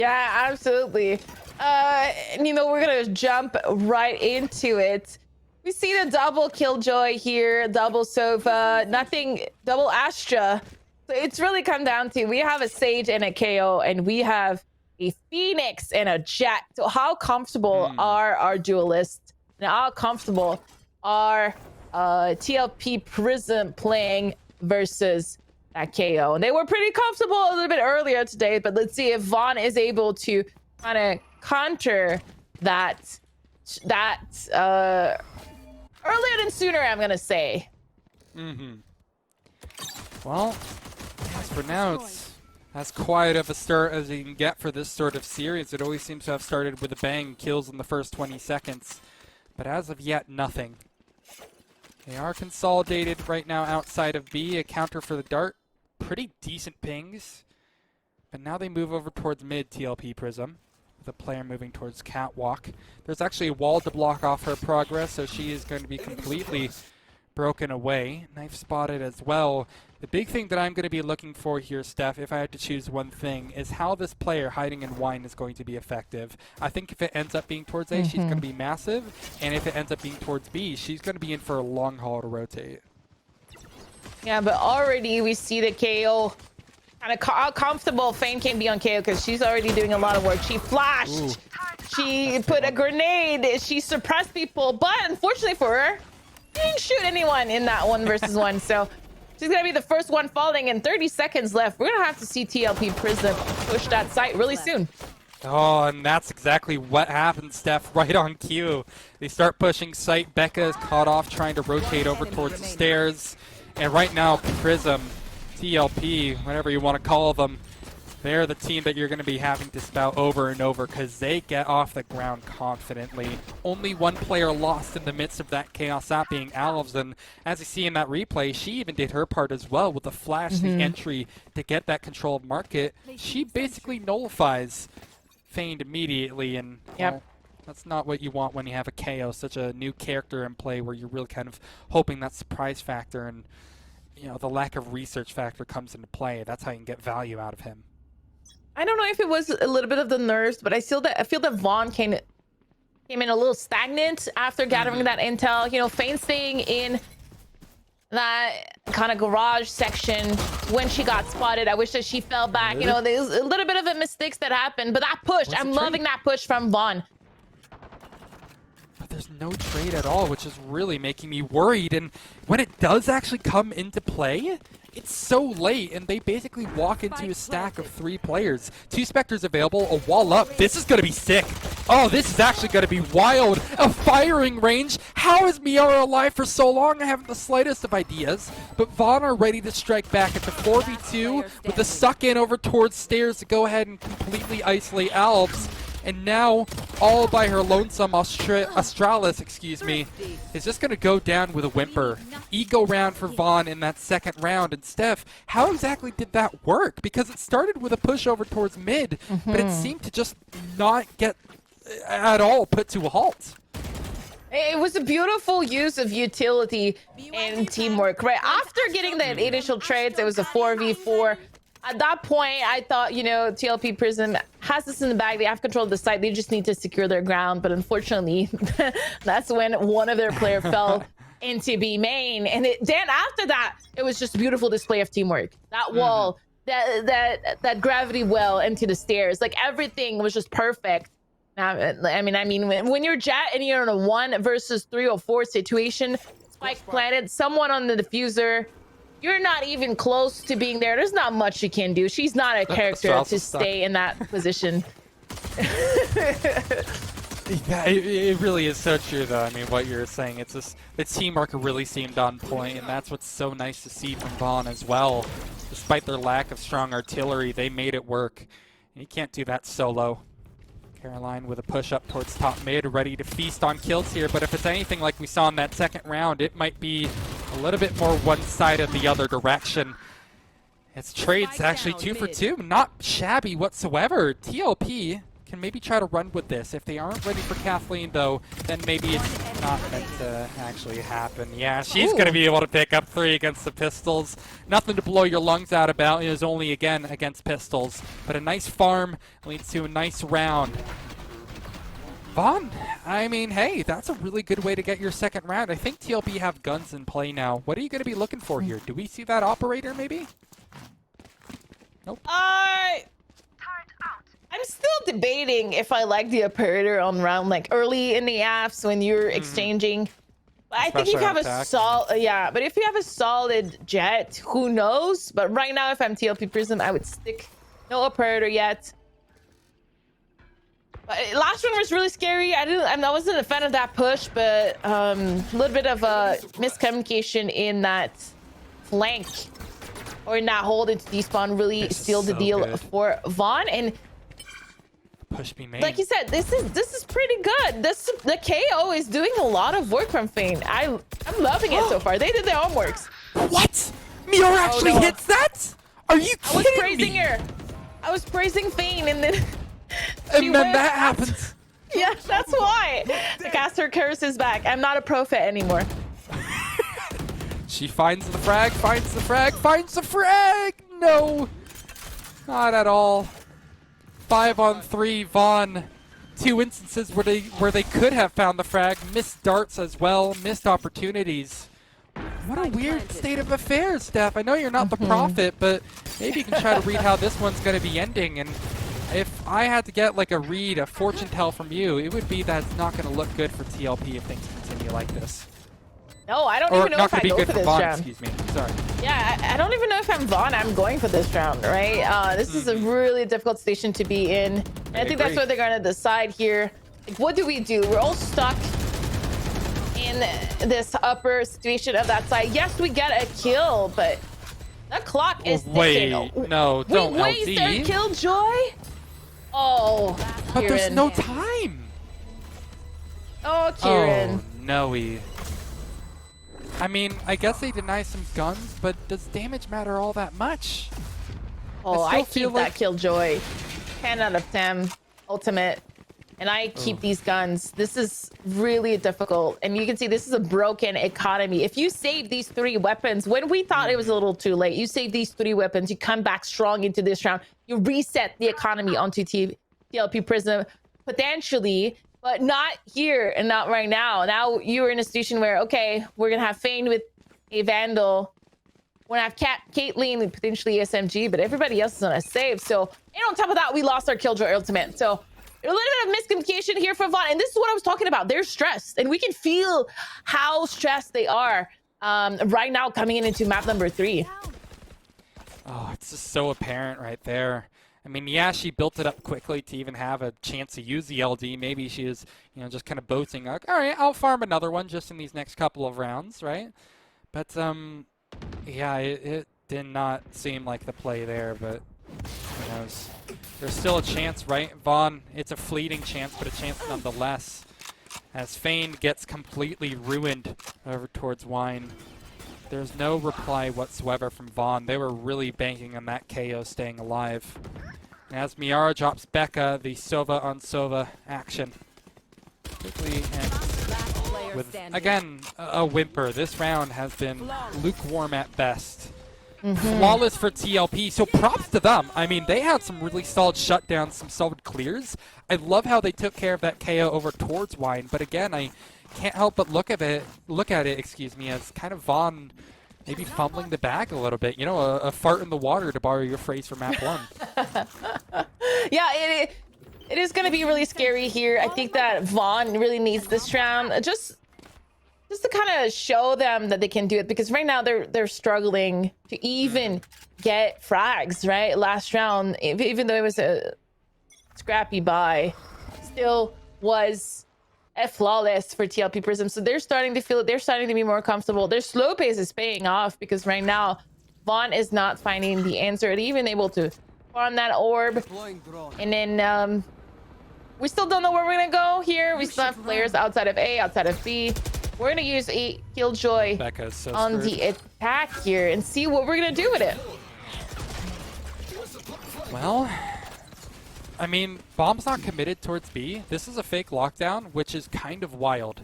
Yeah, absolutely. And you know, we're gonna jump right into it. We see the double Killjoy here, double Sova, nothing, double Astra. So it's really come down to we have a Sage and a KO, and we have a Phoenix and a Jet. So how comfortable are our duelists? And how comfortable are TLP Prism playing versus that KO? And they were pretty comfortable a little bit earlier today, but let's see if Vaughan is able to kind of counter that earlier than sooner, I'm gonna say. Well, as for now, it's as quiet of a start as you can get for this sort of series. It always seems to have started with a bang, kills in the first 20 seconds. But as of yet, nothing. They are consolidated right now outside of B, a counter for the dart. Pretty decent pings. But now they move over towards mid, TLP Prism, with a player moving towards Catwalk. There's actually a wall to block off her progress, so she is going to be completely broken away. Knife spotted as well. The big thing that I'm going to be looking for here, Steph, if I had to choose one thing, is how this player hiding in wine is going to be effective. I think if it ends up being towards A, she's going to be massive, and if it ends up being towards B, she's going to be in for a long haul to rotate. Yeah, but already we see the KO kind of how comfortable Fane can be on KO because she's already doing a lot of work. She flashed. Ooh. She put a grenade. She suppressed people, but unfortunately for her, she didn't shoot anyone in that 1 versus 1. So she's going to be the first one falling in 30 seconds left. We're going to have to see TLP Prism push that site really soon. Oh, and that's exactly what happened, Steph, right on cue. They start pushing site. Becca is caught off trying to rotate over towards the stairs. And right now, Prism, TLP, whatever you want to call them, they're the team that you're going to be having to spout over and over because they get off the ground confidently. Only one player lost in the midst of that chaos, that being Alves. And as you see in that replay, she even did her part as well with the flash, the entry to get that control of market. She basically nullifies Feigned immediately. And well, that's not what you want when you have a KO, such a new character in play where you're really kind of hoping that surprise factor and you know the lack of research factor comes into play. That's how you can get value out of him. I don't know if it was a little bit of the nerves, but I feel that Vaughan came in a little stagnant after gathering that intel. You know, Fane staying in that kind of garage section when she got spotted. I wish that she fell back. You know, there's a little bit of a mistakes that happened, but that push, I'm loving that push from Vaughan. But there's no trade at all, which is really making me worried. And when it does actually come into play, it's so late, and they basically walk into a stack of 3 players. 2 Spectres available, a wall up. This is going to be sick. Oh, this is actually going to be wild. A firing range. How is Miara alive for so long? I haven't the slightest of ideas. But Vaughan are ready to strike back at the 4v2 with the suck in over towards stairs to go ahead and completely isolate Alves. And now, all by her lonesome Australis, is just going to go down with a whimper. Ego round for Vaughan in that second round. And Steph, how exactly did that work? Because it started with a push over towards mid, but it seemed to just not get at all put to a halt. It was a beautiful use of utility and teamwork, right? After getting the initial trades, it was a 4v4. At that point, I thought, you know, TLP Prism has this in the bag. They have control of the site. They just need to secure their ground. But unfortunately, that's when one of their players fell into B main. And then after that, it was just a beautiful display of teamwork. That wall, that gravity well into the stairs, like everything was just perfect. I mean, when you're Jet and you're in a 1 versus 3 or 4 situation, Spike planted, someone on the diffuser, you're not even close to being there. There's not much you can do. She's not a character to stay in that position. Yeah, it really is so true, though. I mean, what you're saying, it's just the teamwork really seemed on point, and that's what's so nice to see from Vaughan as well. Despite their lack of strong artillery, they made it work. And you can't do that solo. Caroline with a push up towards top mid, ready to feast on kills here, but if it's anything like we saw in that second round, it might be a little bit more one-sided the other direction. It's trades actually 2 for 2, not shabby whatsoever. TLP can maybe try to run with this. If they aren't ready for Kathleen, though, then maybe it's not meant to actually happen. Yeah, she's going to be able to pick up 3 against the pistols. Nothing to blow your lungs out about. It is only, again, against pistols. But a nice farm leads to a nice round. Vaughan, I mean, hey, that's a really good way to get your second round. I think TLP have guns in play now. What are you going to be looking for here? Do we see that operator, maybe? Nope. I'm still debating if I like the operator on round like early in the apps when you're exchanging. But I think if you have a solid, but if you have a solid jet, who knows? But right now, if I'm TLP Prism, I would stick no operator yet. Last one was really scary. I wasn't a fan of that push, but a little bit of a miscommunication in that flank or in that hold into despawn really sealed the deal for Vaughan. And push me, man. Like you said, this is pretty good. The KO is doing a lot of work from Fein. I'm loving it so far. They did their homeworks. What? Mior actually hits that? Are you kidding me? I was praising her. I was praising Fein, and then. And then that happens. Yeah, that's why. The caster curse is back. I'm not a prophet anymore. She finds the frag, finds the frag, finds the frag! No! Not at all. 5 on 3, Vaughan. 2 instances where they could have found the frag. Missed darts as well, missed opportunities. What a weird state of affairs, Steph. I know you're not the prophet, but maybe you can try to read how this one's going to be ending. And if I had to get like a fortune tell from you, it would be that it's not going to look good for TLP if things continue like this. No, I don't even know if I go for this round. Excuse me. Sorry. Yeah, I don't even know if I'm Vaughan. I'm going for this round, right? This is a really difficult station to be in. And I think that's what they're going to decide here. Like, what do we do? We're all stuck in this upper situation of that side. Yes, we get a kill, but the clock is ticking. Wait, no, don't we waste their killjoy? Oh, but there's no time. Oh, Kieran. Oh, no. I mean, I guess they deny some guns, but does damage matter all that much? Oh, I keep that killjoy. 10 out of 10 ultimate. And I keep these guns. This is really difficult. And you can see this is a broken economy. If you save these 3 weapons, when we thought it was a little too late, you save these 3 weapons, you come back strong into this round, you reset the economy onto TLP Prism, potentially, but not here and not right now. Now you're in a situation where, okay, we're going to have Fein with a Vandal. We're going to have Caitlyn with potentially SMG, but everybody else is on a save. So, and on top of that, we lost our Killjoy ultimate. So, a little bit of miscommunication here for Vaughan. And this is what I was talking about. They're stressed. And we can feel how stressed they are right now coming into map number 3. Oh, it's just so apparent right there. I mean, yeah, she built it up quickly to even have a chance to use the LD. Maybe she is, just kind of boasting, like, all right, I'll farm another one just in these next couple of rounds, right? But, yeah, it did not seem like the play there, but who knows? There's still a chance, right? Vaughan, it's a fleeting chance, but a chance nonetheless. As Fein gets completely ruined over towards Wine. There's no reply whatsoever from Vaughan. They were really banking on that KO staying alive. And as Miara drops Becca, the Sova on Sova action quickly ends with, again, a whimper. This round has been lukewarm at best. Flawless for TLP, so props to them. I mean, they had some really solid shutdowns, some solid clears. I love how they took care of that KO over towards Wine, but again, I can't help but look at it, as kind of Vaughan maybe fumbling the bag a little bit. A fart in the water, to borrow your phrase from map 1. Yeah, it is going to be really scary here. I think that Vaughan really needs this round. Just to kind of show them that they can do it, because right now they're struggling to even get frags, right? Last round, even though it was a scrappy buy, still was a flawless for TLP Prism. So they're starting to feel it. They're starting to be more comfortable. Their slow pace is paying off, because right now Vaughan is not finding the answer and even able to farm that orb. And then we still don't know where we're gonna go here. We still have players outside of A, outside of B. We're gonna use a Killjoy on the attack here and see what we're gonna do with it. Well, I mean, Bomb's not committed towards B. This is a fake lockdown, which is kind of wild.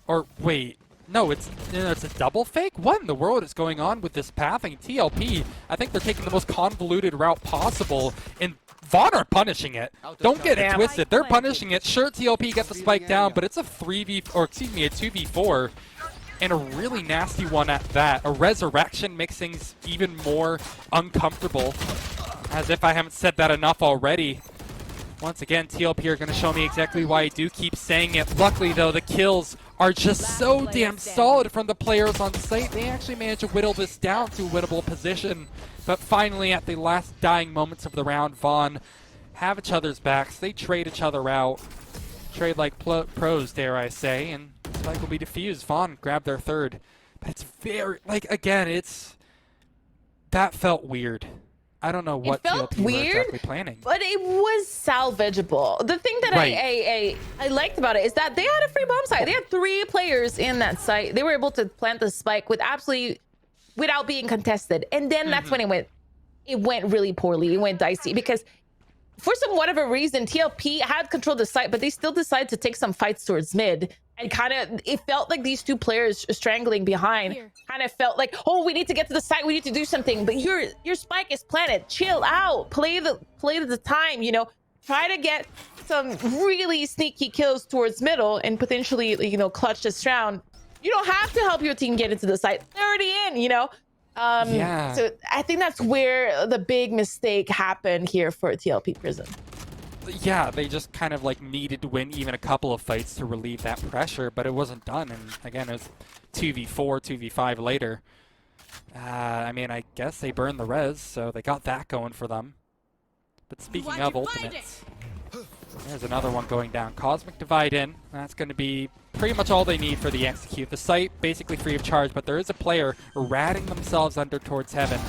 Or wait, no, it's a double fake? What in the world is going on with this pathing? TLP, I think they're taking the most convoluted route possible, and Vaughan are punishing it. Don't get it twisted. They're punishing it. Sure, TLP get the spike down, but it's a 2v4, and a really nasty one at that. A resurrection makes things even more uncomfortable. As if I haven't said that enough already. Once again, TLP are going to show me exactly why I do keep saying it. Luckily, though, the kills are just so damn solid from the players on site. They actually managed to whittle this down to a winnable position. But finally, at the last dying moments of the round, Vaughan have each other's backs. They trade each other out. Trade like pros, dare I say. And spike will be defused. Vaughan grab their third. But it's very, like, again, that felt weird. I don't know what TLP were exactly planning. But it was salvageable. The thing that I liked about it is that they had a free bomb site. They had 3 players in that site. They were able to plant the spike without being contested. And then that's when it went really poorly. It went dicey because for whatever reason, TLP had control of the site, but they still decided to take some fights towards mid. And it felt like these 2 players strangling behind kind of felt like, oh, we need to get to the site. We need to do something. But your spike is planted. Chill out. Play the time, you know. Try to get some really sneaky kills towards middle and potentially, you know, clutch this round. You don't have to help your team get into the site. They're already in, you know. So I think that's where the big mistake happened here for TLP Prism. Yeah, they just kind of like needed to win even a couple of fights to relieve that pressure, but it wasn't done. And again, it was 2v4, 2v5 later. I mean, I guess they burned the res, so they got that going for them. But speaking of ultimates, there's another one going down. Cosmic Divide in. That's going to be pretty much all they need for the execute. The site basically free of charge, but there is a player ratting themselves under towards heaven.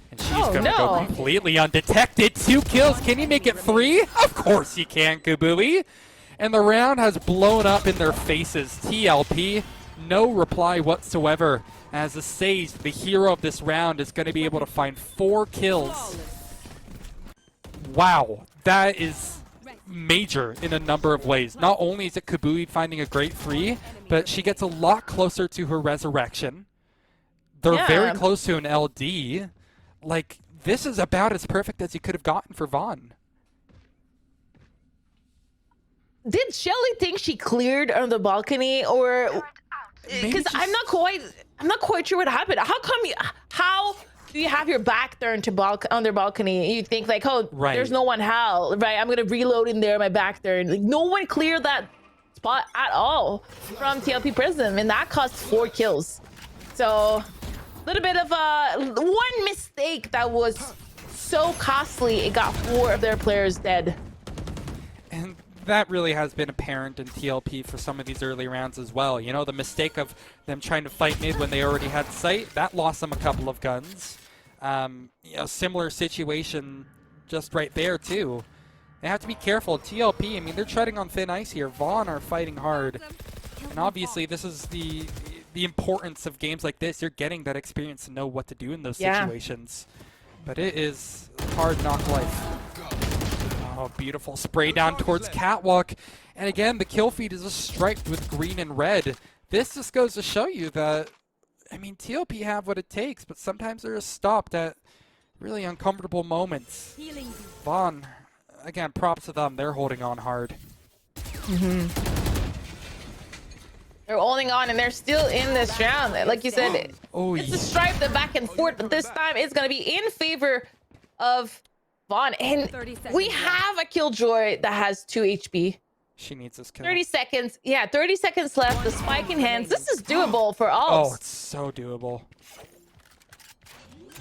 And she's going to go completely undetected. 2 kills. Can you make it 3? Of course you can, Kabui. And the round has blown up in their faces. TLP, no reply whatsoever. As the Sage, the hero of this round, is going to be able to find 4 kills. Wow, that is major in a number of ways. Not only is it Kabui finding a great 3, but she gets a lot closer to her resurrection. They're very close to an LD. Like, this is about as perfect as you could have gotten for Vaughan. Did Shelly think she cleared on the balcony, or because I'm not quite sure what happened. How do you have your back turned to on their balcony? You think like, oh, there's no one. How? Right? I'm gonna reload in there. My back turned. Like, no one cleared that spot at all from TLP Prism, and that cost 4 kills. So. Little bit of one mistake that was so costly, it got 4 of their players dead. And that really has been apparent in TLP for some of these early rounds as well. You know, the mistake of them trying to fight mid when they already had sight, that lost them a couple of guns. You know, similar situation just right there too. They have to be careful. TLP, I mean, they're treading on thin ice here. Vaughan are fighting hard. And obviously this is the importance of games like this. You're getting that experience to know what to do in those situations. But it is hard knock life. Oh, beautiful spray down towards Catwalk. And again, the kill feed is just striped with green and red. This just goes to show you that, I mean, TLP have what it takes, but sometimes they're just stopped at really uncomfortable moments. Vaughan, again, props to them. They're holding on hard. They're holding on, and they're still in this round. Like you said, it's a stripe, the back and forth, but this time it's going to be in favor of Vaughan. And we have a Killjoy that has 2 HP. She needs this kill. 30 seconds. Yeah, 30 seconds left. The spike in hands. This is doable for all. Oh, it's so doable.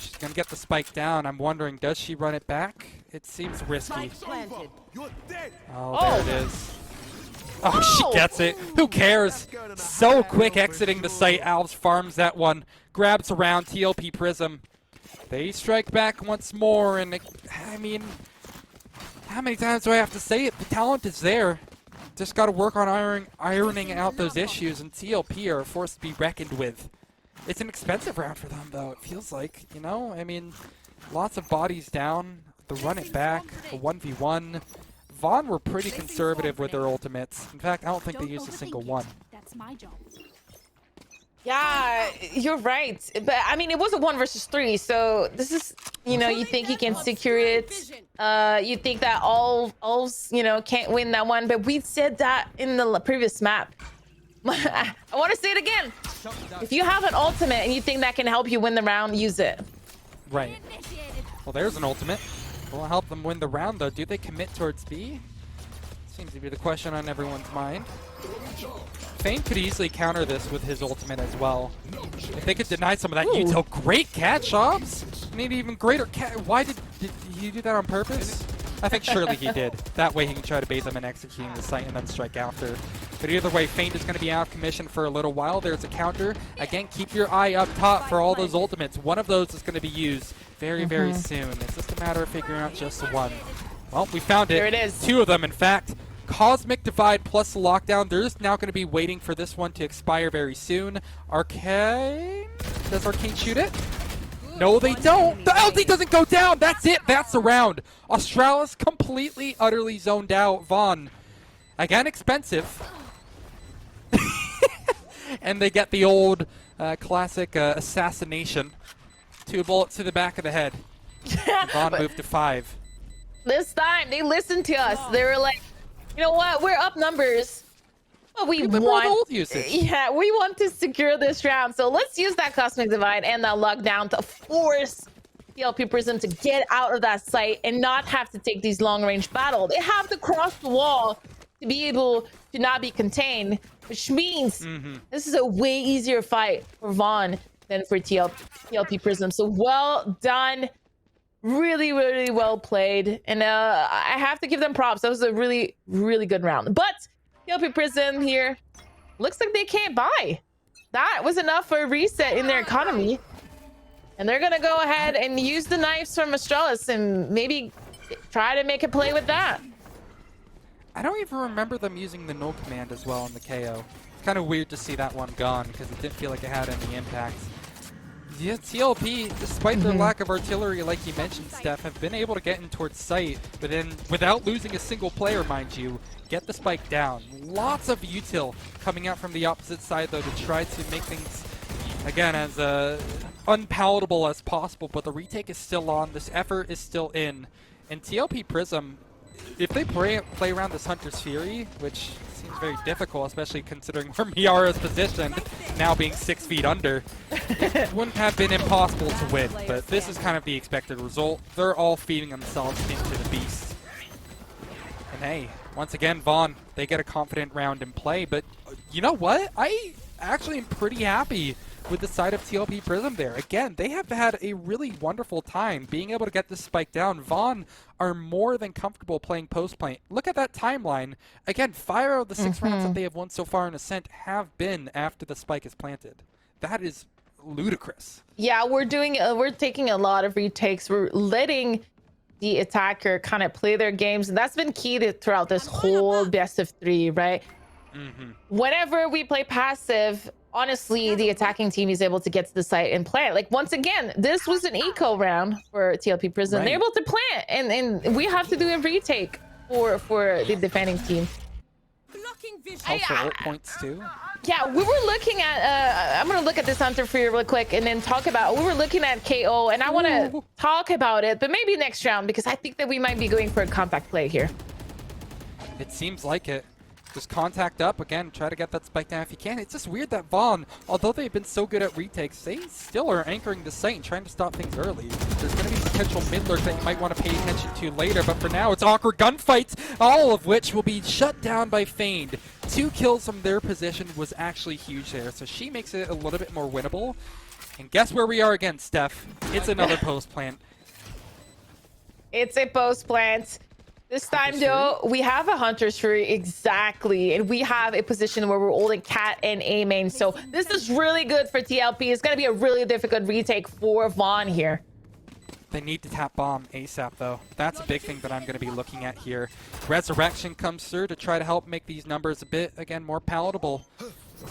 She's going to get the spike down. I'm wondering, does she run it back? It seems risky. Oh, there it is. Oh, she gets it. Who cares? So quick exiting the site. Alves farms that one. Grabs around TLP Prism. They strike back once more. And, I mean, how many times do I have to say it? The talent is there. Just got to work on ironing out those issues. And TLP are forced to be reckoned with. It's an expensive round for them, though, it feels like. You know, I mean, lots of bodies down. the run it back, a 1v1. Vaughan were pretty conservative with their ultimates. In fact, I don't think they used a single one. That's my job. Yeah, you're right. But I mean, it was a 1 versus 3, so this is, you know, you think he can secure it. You think that Ulfs, you know, can't win that one, but we said that in the previous map. I want to say it again. If you have an ultimate and you think that can help you win the round, use it. Right. Well, there's an ultimate. Will it help them win the round, though? Do they commit towards B? Seems to be the question on everyone's mind. Fane could easily counter this with his ultimate as well. If they could deny some of that util, great catch, Hobbs. Need even greater catch. Why did he do that on purpose? I think surely he did. That way he can try to bait them and executing the site and then strike after. But either way, Feint is going to be out of commission for a little while. There's a counter. Again, keep your eye up top for all those ultimates. One of those is going to be used very, very soon. It's just a matter of figuring out just the one. Well, we found it. There it is. 2 of them, in fact. Cosmic Divide plus the lockdown. They're just now going to be waiting for this one to expire very soon. Arcane? Does Arcane shoot it? No, they don't. The LD doesn't go down. That's it. That's the round. Australis completely, utterly zoned out. Vaughan, again, expensive. And they get the old classic assassination. 2 bullets to the back of the head. Vaughan moved to 5. This time, they listened to us. They were like, you know what? We're up numbers. But we want old usage. Yeah, we want to secure this round. So let's use that Cosmic Divide and that lockdown to force TLP Prism to get out of that site and not have to take these long-range battles. They have to cross the wall to be able to not be contained, which means this is a way easier fight for Vaughan than for TLP Prism. So well done. Really, really well played. And I have to give them props. That was a really, really good round. But TLP Prism here looks like they can't buy. That was enough for a reset in their economy. And they're going to go ahead and use the knives from Australis and maybe try to make a play with that. I don't even remember them using the null command as well in the KO. It's kind of weird to see that one gone because it didn't feel like it had any impact. Yeah, TLP, despite their lack of artillery, like you mentioned, Steph, have been able to get in towards site, but then without losing a single player, mind you, get the spike down. Lots of util coming out from the opposite side, though, to try to make things, again, as unpalatable as possible, but the retake is still on, this effort is still in, and TLP Prism, if they play around this Hunter's Fury, which seems very difficult, especially considering where Miara's positioned, now being 6 feet under, it wouldn't have been impossible to win, but this is kind of the expected result. They're all feeding themselves into the beast. And hey, once again, Vaughan, they get a confident round in play, but you know what? I actually am pretty happy with the side of TLP Prism there. Again, they have had a really wonderful time being able to get this spike down. Vaughan are more than comfortable playing post-plant. Look at that timeline. Again, 5 out of the 6 rounds that they have won so far in Ascent have been after the spike is planted. That is ludicrous. Yeah, we're taking a lot of retakes. We're letting the attacker kind of play their games, and that's been key throughout this whole best of 3, right? Whenever we play passive, honestly, the attacking team is able to get to the site and plant. Like, once again, this was an eco round for TLP Prism. They're able to plant, and we have to do a retake for the defending team. Also ult points too. Yeah, we were looking at, I'm going to look at this Hunter Fury real quick and then talk about, we were looking at KO, and I want to talk about it, but maybe next round, because I think that we might be going for a compact play here. It seems like it. Just contact up, again, try to get that spike down if you can. It's just weird that Vaughan, although they've been so good at retakes, they still are anchoring the site and trying to stop things early. There's going to be potential mid lurk that you might want to pay attention to later, but for now it's awkward gunfights, all of which will be shut down by Feigned. 2 kills from their position was actually huge there, so she makes it a little bit more winnable. And guess where we are again, Steph? It's another post plant. It's a post plant. This time, though, we have a Hunter's Fury, exactly, and we have a position where we're holding Cat and A main, so this is really good for TLP. It's going to be a really difficult retake for Vaughan here. They need to tap bomb ASAP, though. That's a big thing that I'm going to be looking at here. Resurrection comes through to try to help make these numbers a bit, again, more palatable.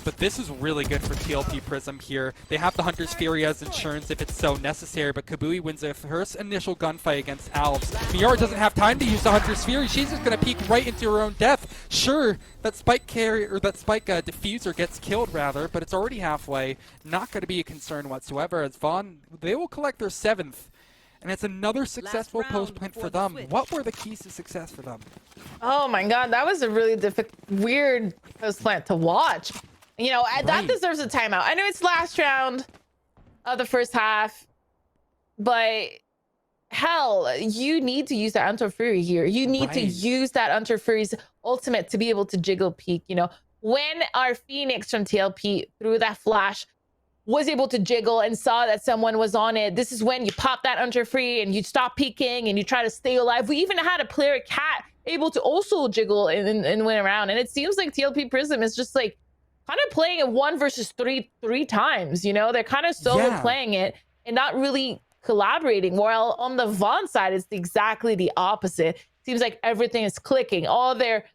But this is really good for TLP Prism here. They have the Hunter's Fury as insurance if it's so necessary, but Kabui wins their first initial gunfight against Alves. Miara doesn't have time to use the Hunter's Fury. She's just going to peek right into her own death. Sure, that spike carrier, or that spike diffuser gets killed rather, but it's already halfway. Not going to be a concern whatsoever as Vaughan, they will collect their 7th. And it's another successful post plant for them. What were the keys to success for them? Oh my god, that was a really weird post plant to watch. You know, that deserves a timeout. I know it's last round of the first half, but hell, you need to use that Hunter Fury here. You need to use that Hunter Fury's ultimate to be able to jiggle peek. You know, when our Phoenix from TLP threw that flash, was able to jiggle and saw that someone was on it, this is when you pop that Hunter Free and you stop peeking and you try to stay alive. We even had a player Cat able to also jiggle and win around. And it seems like TLP Prism is just like kind of playing it 1 versus 3 times. You know, they're kind of solo playing it and not really collaborating. While on the Vaughan side, it's exactly the opposite. Seems like everything is clicking. All their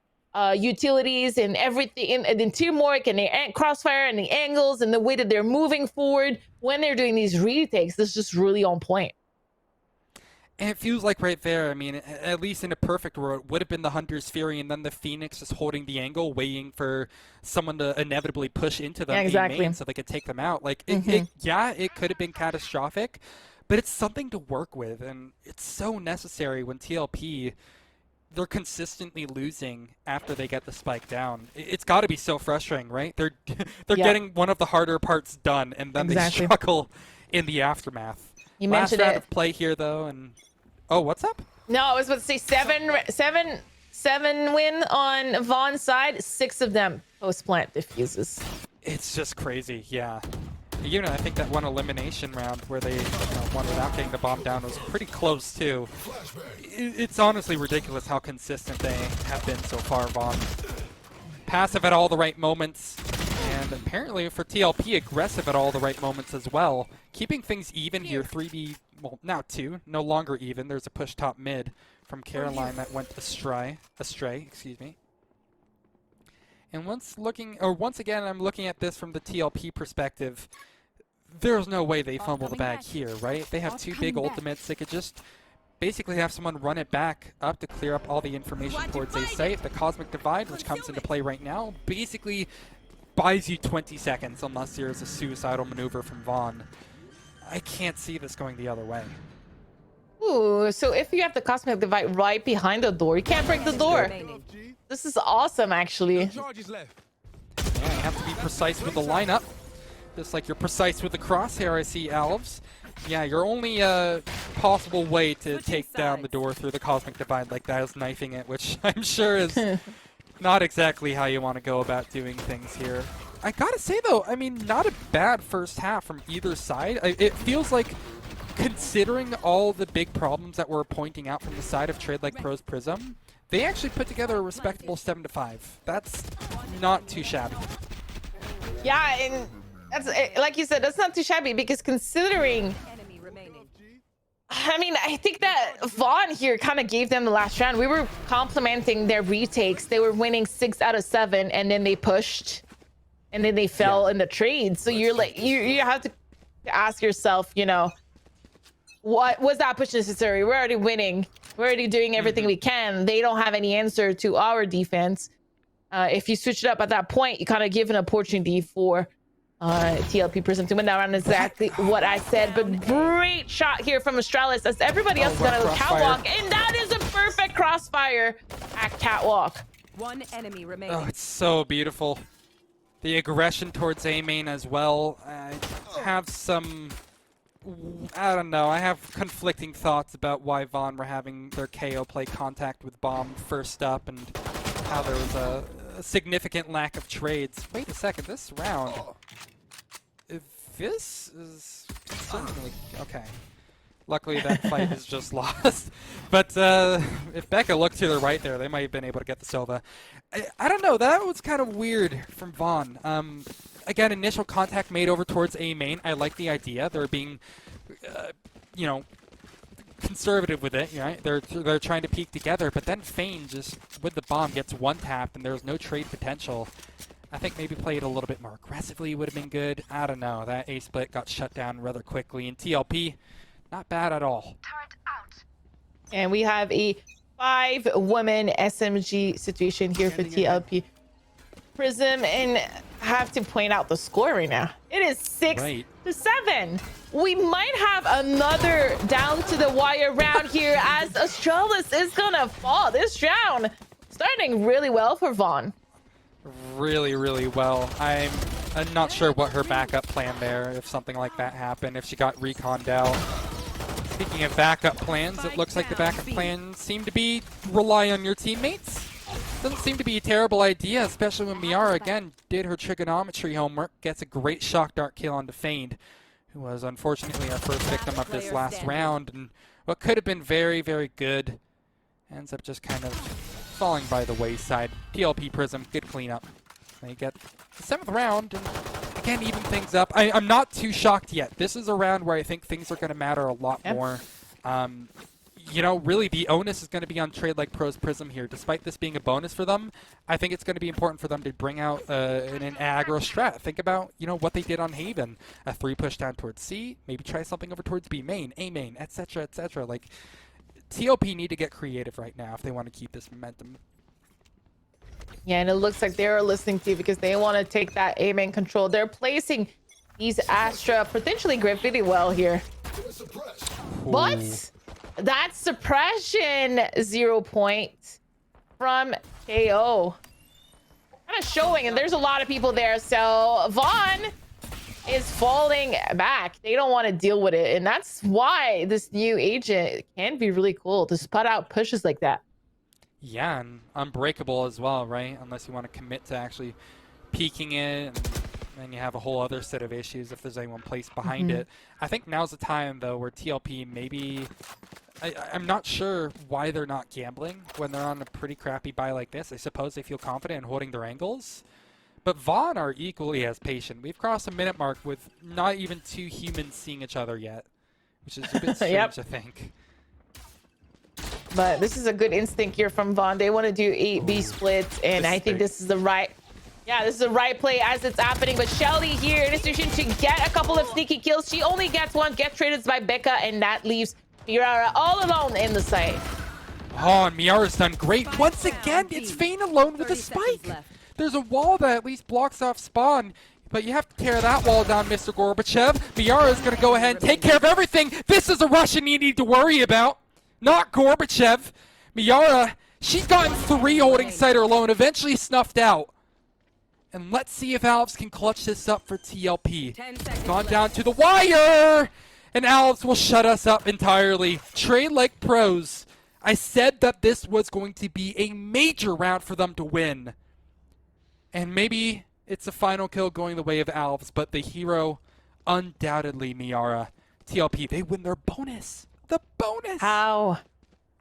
utilities and everything, and then teamwork and the crossfire and the angles and the way that they're moving forward when they're doing these retakes, this is just really on point. And it feels like right there, I mean, at least in a perfect world, it would have been the Hunter's Fury and then the Phoenix just holding the angle, waiting for someone to inevitably push into them main so they could take them out. Like, it could have been catastrophic, but it's something to work with, and it's so necessary when TLP, they're consistently losing after they get the spike down. It's got to be so frustrating, right? They're getting one of the harder parts done, and then they struggle in the aftermath. You Last mentioned round it. of play here, though, and oh, what's up? No, I was about to say seven win on Vaughn's side. 6 of them post plant diffuses. It's just crazy, yeah. You know, I think that one elimination round where they won without getting the bomb down was pretty close, too. It's honestly ridiculous how consistent they have been so far, Vaughan. Passive at all the right moments, and apparently for TLP, aggressive at all the right moments as well. Keeping things even here, 3v, well, now 2, no longer even. There's a push top mid from Caroline that went astray, excuse me. And once again, I'm looking at this from the TLP perspective. There's no way they fumble the bag here, right? They have 2 big ultimates. They could just basically have someone run it back up to clear up all the information towards a site. The Cosmic Divide, which comes into play right now, basically buys you 20 seconds unless there's a suicidal maneuver from Vaughan. I can't see this going the other way. Ooh, so if you have the Cosmic Divide right behind the door, you can't break the door. This is awesome, actually. Yeah, you have to be precise with the lineup. Just like you're precise with the crosshair, I see Alves. Yeah, your only possible way to take down the door through the Cosmic Divide like that is knifing it, which I'm sure is not exactly how you want to go about doing things here. I gotta say, though, I mean, not a bad first half from either side. It feels like, considering all the big problems that we're pointing out from the side of TradeLikePros Prism, they actually put together a respectable 7-5. That's not too shabby. Yeah, and that's, like you said, that's not too shabby because considering, I mean, I think that Vaughan here kind of gave them the last round. We were complimenting their retakes. They were winning 6 out of 7, and then they pushed, and then they fell in the trade. So you're like, you have to ask yourself, you know, what was that push necessary? We're already winning. We're already doing everything we can. They don't have any answer to our defense. If you switch it up at that point, you kind of give an opportunity for TLP Prism to win that round. Exactly what I said. But great shot here from Astralis as everybody else is going to catwalk. And that is a perfect crossfire at catwalk. 1 enemy remaining. Oh, it's so beautiful. The aggression towards A main as well. I have some... I don't know. I have conflicting thoughts about why Vaughan were having their KO play contact with Bomb first up and how there was a significant lack of trades. Wait a second. This round... This is certainly... Okay. Luckily, that fight is just lost. But if Becca looked to the right there, they might have been able to get the Sova. I don't know. That was kind of weird from Vaughan. Again, initial contact made over towards A main. I like the idea. They're being, you know, conservative with it. Right? They're trying to peek together. But then Fane just, with the bomb, gets one tapped, and there's no trade potential. I think maybe play it a little bit more aggressively would have been good. I don't know. That A split got shut down rather quickly. And TLP, not bad at all. And we have a 5-woman SMG situation here for TLP Prism, and I have to point out the score right now. It is 6-7. We might have another down to the wire round here as Astralis is gonna fall this round. Starting really well for Vaughan. Really, really well. I'm not sure what her backup plan there, if something like that happened, if she got reconned out. Speaking of backup plans, it looks like the backup plans seem to be rely on your teammates. Doesn't seem to be a terrible idea, especially when Miara, again, did her trigonometry homework, gets a great shock dart kill onto Feigned, who was unfortunately our first victim of this last round, and what could have been very, very good ends up just kind of falling by the wayside. TLP Prism, good cleanup. They get the 7th round, and again, even things up. I'm not too shocked yet. This is a round where I think things are going to matter a lot more. You know, really, the onus is going to be on TradeLikePros Prism here. Despite this being a bonus for them, I think it's going to be important for them to bring out an aggro strat. Think about, you know, what they did on Haven. A 3 push down towards C, maybe try something over towards B main, A main, etc., etc. Like, TLP need to get creative right now if they want to keep this momentum. Yeah, and it looks like they're listening to you because they want to take that A main control. They're placing these Astra potentially really well here. But that suppression 0 point from KO. Kind of showing, and there's a lot of people there, so Vaughan is falling back. They don't want to deal with it, and that's why this new agent can be really cool to spot out pushes like that. Yeah, and unbreakable as well, right? Unless you want to commit to actually peeking it, and then you have a whole other set of issues if there's anyone placed behind it. I think now's the time, though, where TLP maybe... I'm not sure why they're not gambling when they're on a pretty crappy buy like this. I suppose they feel confident in holding their angles. But Vaughan are equally as patient. We've crossed a minute mark with not even 2 humans seeing each other yet, which is a bit strange to think. But this is a good instinct here from Vaughan. They want to do 8B splits, and I think this is the right... Yeah, this is the right play as it's happening. But Shelly here in a position to get a couple of sneaky kills. She only gets one, gets traded by Becca, and that leaves Miara all alone in the site. Oh, and Miara's done great. Once again, it's Feigned alone with a spike. There's a wall that at least blocks off spawn, but you have to tear that wall down, Mr. Gorbachev. Miara's going to go ahead and take care of everything. This is a Russian you need to worry about, not Gorbachev. Miara, she's gotten 3 holding Cider alone, eventually snuffed out. And let's see if Alves can clutch this up for TLP. Gone down to the wire! And Alves will shut us up entirely. TradeLikePros. I said that this was going to be a major round for them to win. And maybe it's a final kill going the way of Alves, but the hero, undoubtedly Miara. TLP, they win their bonus. The bonus! How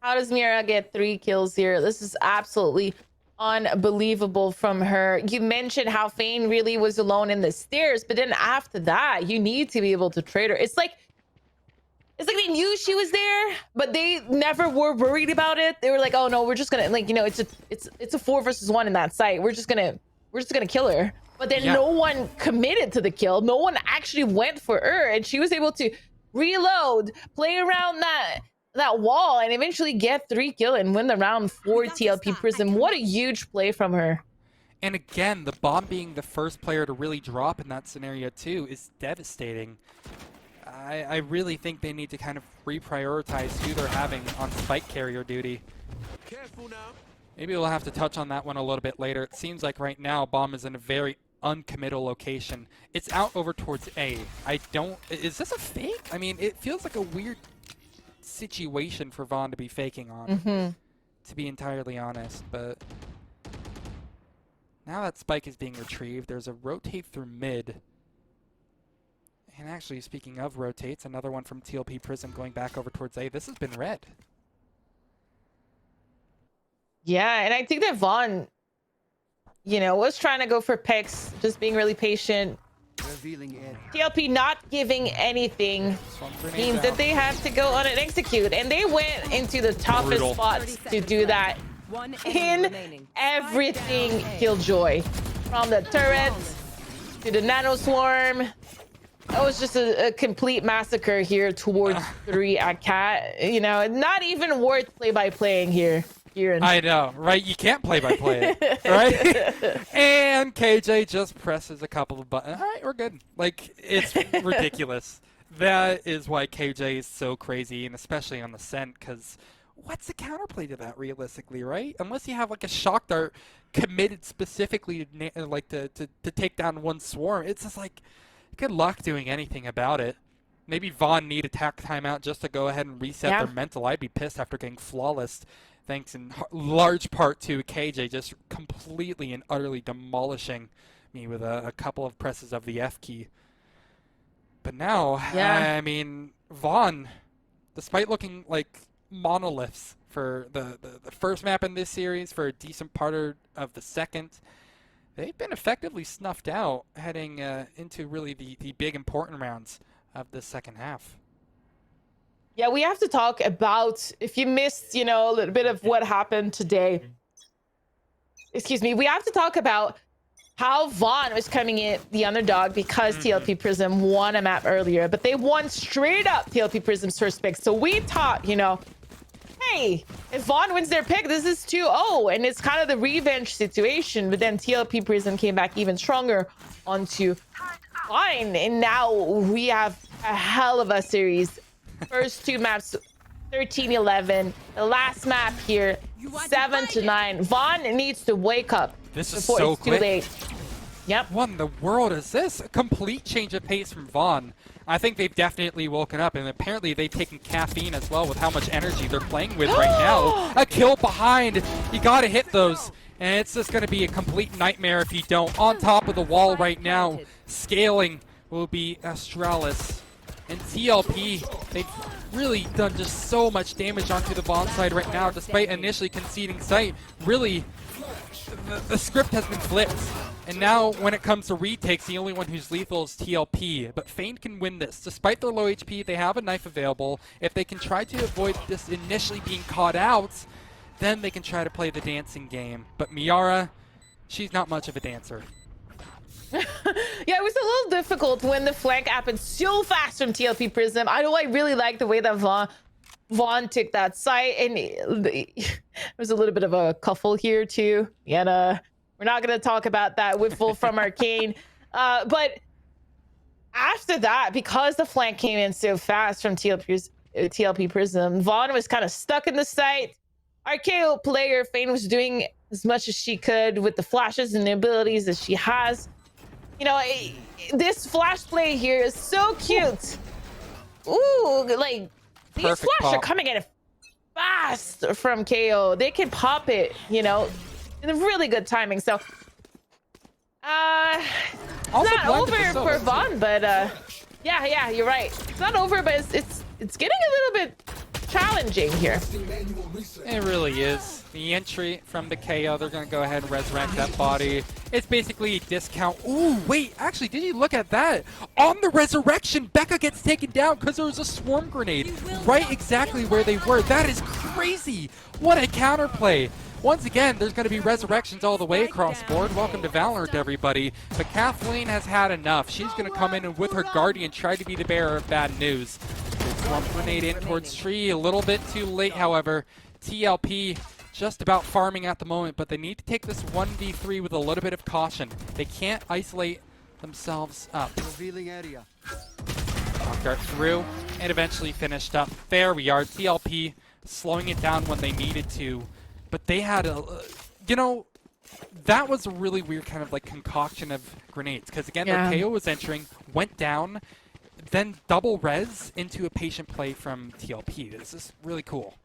does Miara get 3 kills here? This is absolutely unbelievable from her. You mentioned how Feigned really was alone in the stairs, but then after that, you need to be able to trade her. It's like they knew she was there, but they never were worried about it. They were like, "Oh no, we're just gonna it's a 4 versus 1 in that site. We're just gonna kill her." But then no one committed to the kill. No one actually went for her, and she was able to reload, play around that wall, and eventually get 3 kills and win the round for TLP Prism. What a huge play from her. And again, the bomb being the first player to really drop in that scenario too is devastating. I really think they need to kind of reprioritize who they're having on spike carrier duty. Careful now. Maybe we'll have to touch on that one a little bit later. It seems like right now bomb is in a very uncommittal location. It's out over towards A. Is this a fake? I mean, it feels like a weird situation for Vaughan to be faking on, to be entirely honest. But now that spike is being retrieved, there's a rotate through mid. And actually, speaking of rotates, another one from TLP Prism going back over towards A. This has been red. Yeah, and I think that Vaughan, was trying to go for picks, just being really patient. TLP not giving anything means that they have to go on and execute. And they went into the toughest spots to do that in everything Killjoy. from the turret to the nano swarm. That was just a complete massacre here towards 3 at Cat. You know, not even worth play-by-playing here. I know, right? You can't play-by-play it, right? And KJ just presses a couple of buttons. All right, we're good. Like, it's ridiculous. That is why KJ is so crazy, and especially on the scent, because what's the counterplay to that realistically, right? Unless you have like a shock dart committed specifically to take down one swarm, it's just like, good luck doing anything about it. Maybe Vaughan need attack timeout just to go ahead and reset their mental. I'd be pissed after getting flawless, thanks in large part to KJ just completely and utterly demolishing me with a couple of presses of the F key. But now, I mean, Vaughan, despite looking like monoliths for the first map in this series, for a decent part of the second, they've been effectively snuffed out heading into really the big important rounds of the second half. Yeah, we have to talk about, if you missed, you know, a little bit of what happened today. Excuse me, we have to talk about how Vaughan was coming in the underdog because TLP Prism won a map earlier, but they won straight up TLP Prism's first pick. So we thought, you know, hey, if Vaughan wins their pick, this is 2-0, and it's kind of the revenge situation. But then TLP Prism came back even stronger onto Vaughan, and now we have a hell of a series. First 2 maps, 13-11. The last map here, 7-9. Vaughan needs to wake up. This is before so it's too quick. late. Yep. What in the world is this? A complete change of pace from Vaughan. I think they've definitely woken up, and apparently they've taken caffeine as well with how much energy they're playing with right now. A kill behind. You gotta hit those, and it's just gonna be a complete nightmare if you don't. On top of the wall right now, scaling will be Astralis. And TLP, they've really done just so much damage onto the Vaughan side right now, despite initially conceding sight. Really, the script has been flipped. And now, when it comes to retakes, the only one who's lethal is TLP. But Feint can win this. Despite their low HP, they have a knife available. If they can try to avoid this initially being caught out, then they can try to play the dancing game. But Miara, she's not much of a dancer. Yeah, it was a little difficult when the flank happened so fast from TLP Prism. I know I really like the way that Vaughan took that site, and there was a little bit of a cuffle here too. And we're not going to talk about that whiffle from Arcane. But after that, because the flank came in so fast from TLP Prism, Vaughan was kind of stuck in the site. RKO player Feint was doing as much as she could with the flashes and the abilities that she has. You know, this flash play here is so cute. Ooh, like, these flashes are coming in fast from KO. They can pop it, you know, in a really good timing. So, it's not over for Vaughan, but yeah, you're right. It's not over, but it's getting a little bit challenging here. It really is. The entry from the KO, they're going to go ahead and resurrect that body. It's basically a discount. Ooh, wait, actually, did you look at that? On the resurrection, Becca gets taken down because there was a swarm grenade right exactly where they were. That is crazy. What a counterplay. Once again, there's going to be resurrections all the way across board. Welcome to Valorant, everybody. But Kathleen has had enough. She's going to come in and with her Guardian try to be the bearer of bad news. Swarm grenade in towards Tree. A little bit too late, however. TLP just about farming at the moment, but they need to take this 1v3 with a little bit of caution. They can't isolate themselves up. Revealing area. Dart through and eventually finished up. There we are. TLP slowing it down when they needed to. But they had a, you know, that was a really weird kind of like concoction of grenades. Because again, their KO was entering, went down, then double res into a patient play from TLP. This is really cool.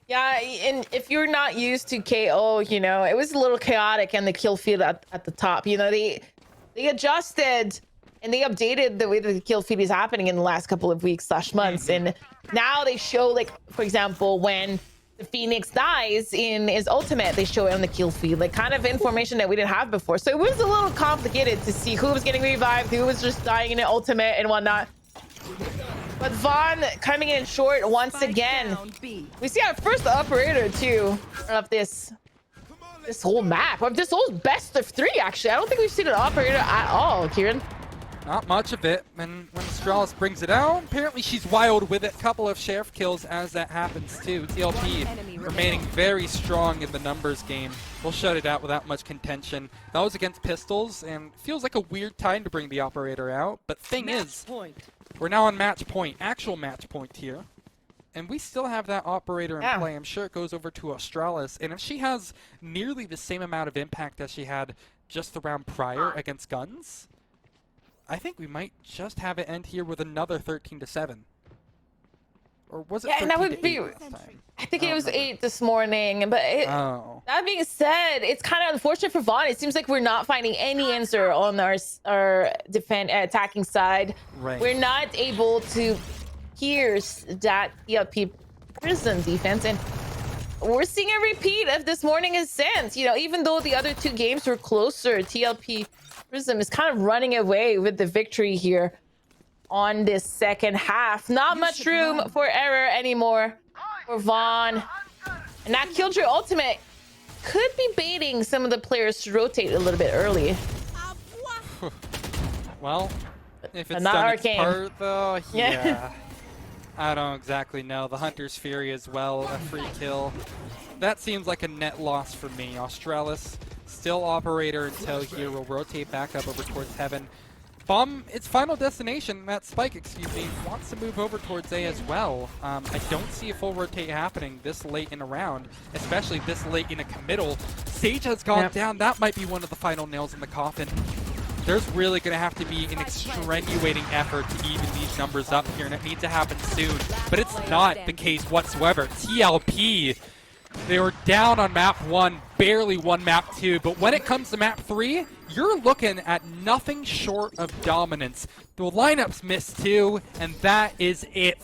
Yeah, and if you're not used to KO, you know, it was a little chaotic in the kill feed at the top. You know, they adjusted and they updated the way that the kill feed is happening in the last couple of weeks / months. And now they show, like, for example, when the Phoenix dies in his ultimate, they show it on the kill feed, like kind of information that we didn't have before. So it was a little complicated to see who was getting revived, who was just dying in an ultimate and whatnot. But Vaughan coming in short once again. We see our first operator too of this this whole map, or this whole best of 3, actually. I don't think we've seen an operator at all, Kieran. Not much of it. And when Astralis brings it out, apparently she's wild with it. Couple of sheriff kills as that happens too. TLP remaining very strong in the numbers game. We'll shut it out without much contention. That was against pistols, and feels like a weird time to bring the operator out. But thing is, we're now on match point, actual match point here. And we still have that operator in play. I'm sure it goes over to Astralis. And if she has nearly the same amount of impact as she had just the round prior against guns, I think we might just have it end here with another 13-7. Or was it 13 and that would be, last time? I think it was 8 this morning. But that being said, it's kind of unfortunate for Vaughan. It seems like we're not finding any answer on our attacking side. Right. We're not able to pierce that TLP Prism defense, and we're seeing a repeat of this morning ascent. You know, even though the other 2 games were closer, TLP Prism is kind of running away with the victory here on this second half. Not much room for error anymore for Vaughan. And that Killjoy ultimate could be baiting some of the players to rotate a little bit early. Well, if it's not done Arcane. its part, though, yeah. I don't exactly know. The Hunter's Fury as well, a free kill. That seems like a net loss for me. Australis, still operator until here. Will rotate back up over towards Heaven. Bomb, its final destination, that Spike, excuse me, wants to move over towards A as well. I don't see a full rotate happening this late in a round, especially this late in a committal. Sage has gone down. That might be one of the final nails in the coffin. There's really going to have to be an extenuating effort to even these numbers up here, and it needs to happen soon. But it's not the case whatsoever. TLP, they were down on map 1, barely won map 2, but when it comes to map 3, you're looking at nothing short of dominance. The lineup's missed too, and that is it